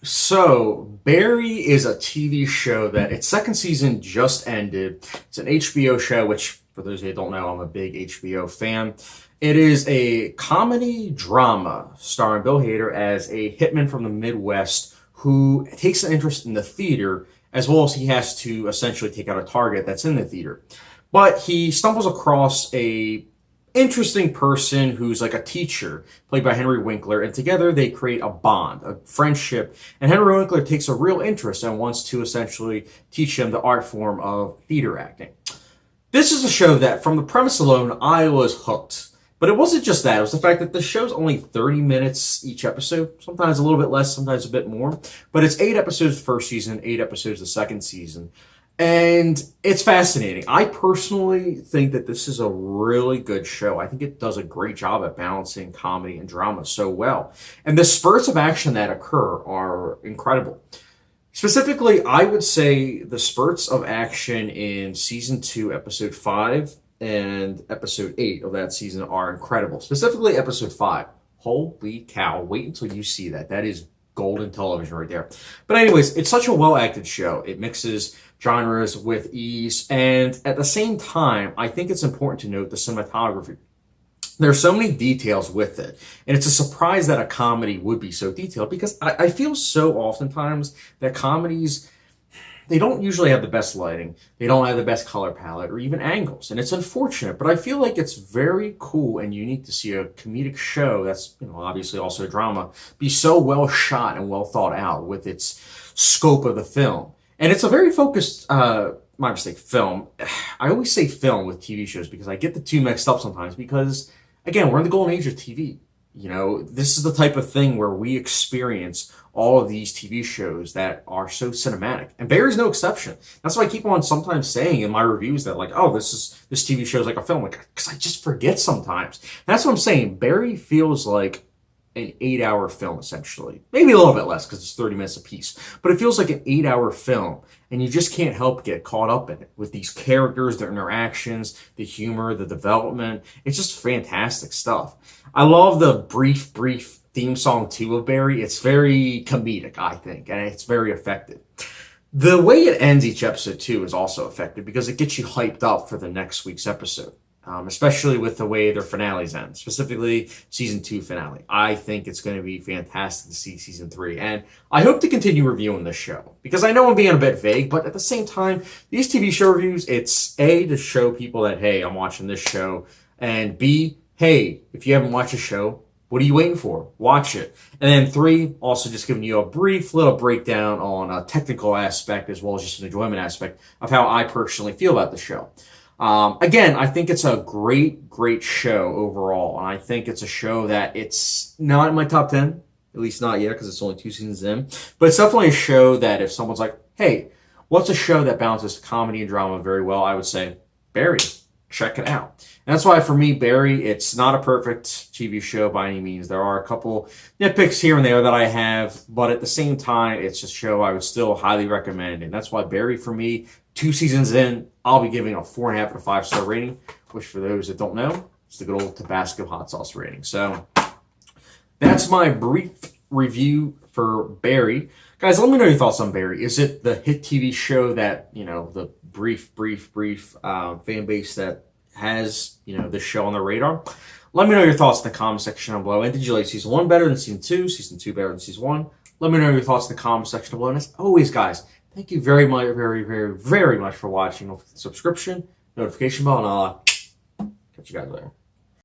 So, Barry is a TV show that its second season just ended. It's an HBO show, which, for those of you who don't know, I'm a big HBO fan. It is a comedy drama starring Bill Hader as a hitman from the Midwest who takes an interest in the theater, as well as he has to essentially take out a target that's in the theater. But he stumbles across a interesting person who's like a teacher, played by Henry Winkler, and together they create a bond, a friendship. And Henry Winkler takes a real interest and wants to essentially teach him the art form of theater acting. This is a show that, from the premise alone, I was hooked. But it wasn't just that. It was the fact that the show's only 30 minutes each episode. Sometimes a little bit less, sometimes a bit more. But it's 8 episodes the first season, 8 episodes the second season. And it's fascinating. I personally think that this is a really good show. I think it does a great job at balancing comedy and drama so well. And the spurts of action that occur are incredible. Specifically, I would say the spurts of action in season 2, episode 5, and episode 8 of that season are incredible. Specifically, episode 5. Holy cow. Wait until you see that. That is golden television right there. But anyways, it's such a well-acted show. It mixes genres with ease. And at the same time, I think it's important to note the cinematography. There are so many details with it. And it's a surprise that a comedy would be so detailed, because I feel so oftentimes that comedies, they don't usually have the best lighting. They don't have the best color palette or even angles. And it's unfortunate, but I feel like it's very cool and unique to see a comedic show that's, obviously also a drama, be so well shot and well thought out with its scope of the film. And it's a very focused, my mistake, film. I always say film with TV shows because I get the two mixed up sometimes because, again, we're in the golden age of TV. This is the type of thing where we experience all of these TV shows that are so cinematic. And Barry's no exception. That's why I keep on sometimes saying in my reviews that, like, oh, this TV show is like a film. Because I just forget sometimes. That's what I'm saying. Barry feels like an 8-hour film, essentially. Maybe a little bit less because it's 30 minutes a piece. But it feels like an 8-hour film. And you just can't help get caught up in it with these characters, their interactions, the humor, the development. It's just fantastic stuff. I love the brief theme song too of Barry. It's very comedic, I think, and it's very effective. The way it ends each episode too is also effective because it gets you hyped up for the next week's episode. Especially with the way their finales end, specifically season 2 finale. I think it's going to be fantastic to see season 3. And I hope to continue reviewing this show because I know I'm being a bit vague, but at the same time, these TV show reviews, it's A, to show people that, hey, I'm watching this show, and B, hey, if you haven't watched a show, what are you waiting for? Watch it. And then 3, also just giving you a brief little breakdown on a technical aspect as well as just an enjoyment aspect of how I personally feel about the show. Again, I think it's a great show overall, and I think it's a show that it's not in my top 10, at least not yet, because it's only 2 seasons in, but it's definitely a show that if someone's like, hey, what's a show that balances comedy and drama very well, I would say, Barry, check it out. And that's why, for me, Barry, it's not a perfect TV show by any means. There are a couple nitpicks here and there that I have, but at the same time, it's a show I would still highly recommend, and that's why Barry, for me, 2 seasons in, I'll be giving a 4.5 out of 5-star rating, which for those that don't know, it's the good old Tabasco hot sauce rating. So that's my brief review for Barry. Guys, let me know your thoughts on Barry. Is it the hit TV show that, the brief fan base that has, this show on their radar? Let me know your thoughts in the comment section down below. And did you like season 1 better than season 2? Season 2 better than season 1? Let me know your thoughts in the comment section below. And as always, guys, thank you very much, very much for watching. Don't forget the subscription, notification bell, and I'll catch you guys later.